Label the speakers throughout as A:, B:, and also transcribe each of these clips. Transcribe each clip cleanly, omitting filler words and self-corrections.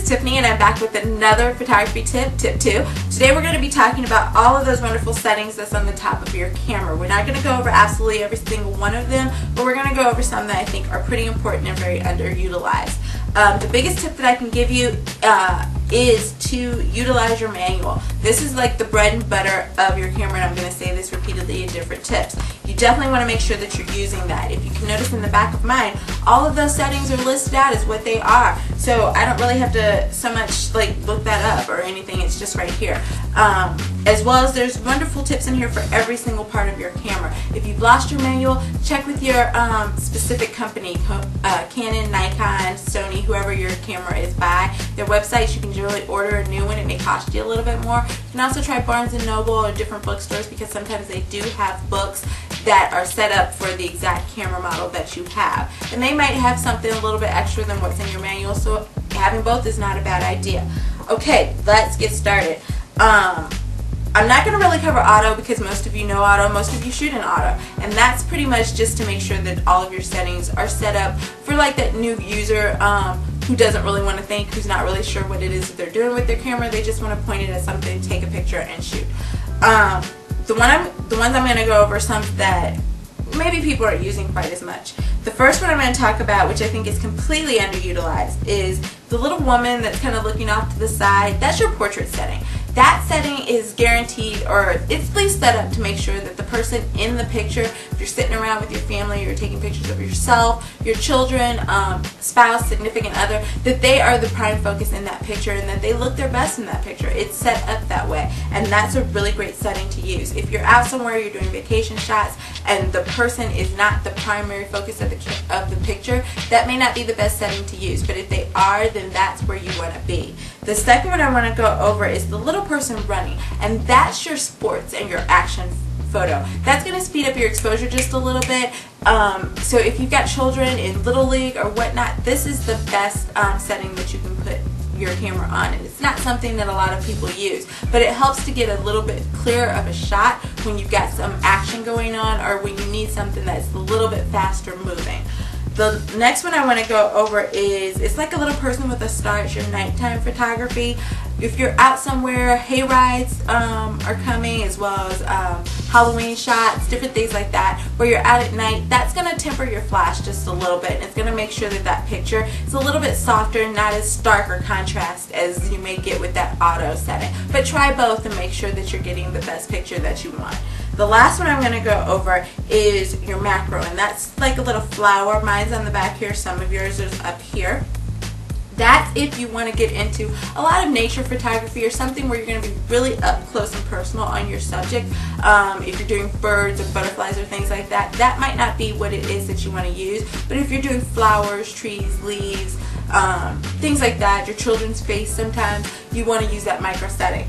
A: Tiffany, and I'm back with another photography tip, tip 2. Today we're going to be talking about all of those wonderful settings that's on the top of your camera. We're not going to go over absolutely every single one of them, but we're going to go over some that I think are pretty important and very underutilized. The biggest tip that I can give you is to utilize your manual. This is like the bread and butter of your camera, and I'm going to say this repeatedly in different tips. You definitely want to make sure that you're using that. If you can notice in the back of mine, all of those settings are listed out as what they are. So I don't really have to so much like look that up or anything. It's just right here. As well as there's wonderful tips in here for every single part of your camera. If you've lost your manual, check with your specific company, Canon, Nikon, Sony, whoever your camera is by. Their websites, you can generally order a new one. It may cost you a little bit more. You can also try Barnes & Noble or different bookstores because sometimes they do have books that are set up for the exact camera model that you have. And they might have something a little bit extra than what's in your manual, so having both is not a bad idea. Okay, let's get started. I'm not going to really cover auto because most of you know auto, most of you shoot in auto, and that's pretty much just to make sure that all of your settings are set up for like that new user who doesn't really want to think, who's not really sure what it is that they're doing with their camera. They just want to point it at something, take a picture, and shoot. The ones I'm going to go over are some that maybe people aren't using quite as much. The first one I'm going to talk about, which I think is completely underutilized, is the little woman that's kind of looking off to the side. That's your portrait setting. That setting is guaranteed, or it's at least set up to make sure that the person in the picture, if you're sitting around with your family, you're taking pictures of yourself, your children, spouse, significant other, that they are the prime focus in that picture and that they look their best in that picture. It's set up that way, and that's a really great setting to use. If you're out somewhere, you're doing vacation shots, and the person is not the primary focus of the picture, that may not be the best setting to use, but if they are, then that's where you want to be. The second one I want to go over is the little person running, and that's your sports and your action photo. That's going to speed up your exposure just a little bit. So if you've got children in Little League or whatnot, this is the best setting that you can put your camera on, and it's not something that a lot of people use, but it helps to get a little bit clearer of a shot when you've got some action going on or when you need something that's a little bit faster moving. The next one I want to go over is, it's like a little person with a star. It's your nighttime photography. If you're out somewhere, hay rides are coming, as well as Halloween shots, different things like that, where you're out at night. That's going to temper your flash just a little bit, and it's going to make sure that that picture is a little bit softer and not as stark or contrast as you may get with that auto setting. But try both and make sure that you're getting the best picture that you want. The last one I'm going to go over is your macro, and that's like a little flower. Mine's on the back here, some of yours is up here. That's if you want to get into a lot of nature photography or something where you're going to be really up close and personal on your subject. If you're doing birds or butterflies or things like that, that might not be what it is that you want to use. But if you're doing flowers, trees, leaves, things like that, your children's face sometimes, you want to use that micro setting.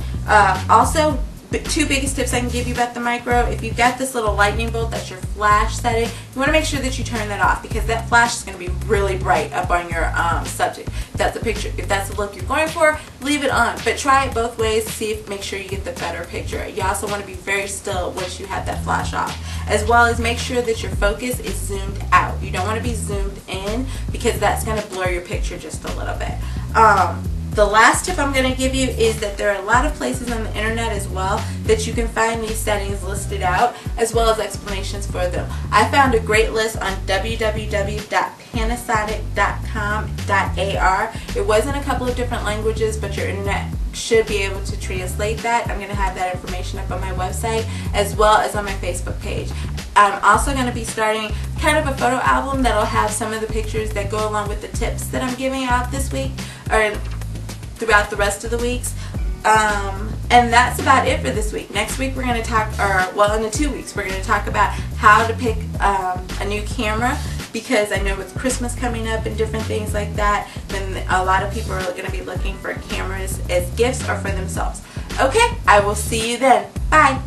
A: Also, two biggest tips I can give you about the micro: if you've got this little lightning bolt, that's your flash setting, you want to make sure that you turn that off because that flash is going to be really bright up on your subject. If that's a picture, if that's the look you're going for, leave it on. But try it both ways, make sure you get the better picture. You also want to be very still once you have that flash off, as well as make sure that your focus is zoomed out. You don't want to be zoomed in because that's going to blur your picture just a little bit. The last tip I'm going to give you is that there are a lot of places on the internet as well that you can find these settings listed out, as well as explanations for them. I found a great list on www.panasonic.com.ar. It was in a couple of different languages, but your internet should be able to translate that. I'm going to have that information up on my website as well as on my Facebook page. I'm also going to be starting kind of a photo album that'll have some of the pictures that go along with the tips that I'm giving out this week, or throughout the rest of the weeks. And that's about it for this week. Next week we're going to talk, in the 2 weeks, we're going to talk about how to pick a new camera, because I know with Christmas coming up and different things like that, then a lot of people are going to be looking for cameras as gifts or for themselves. Okay, I will see you then. Bye.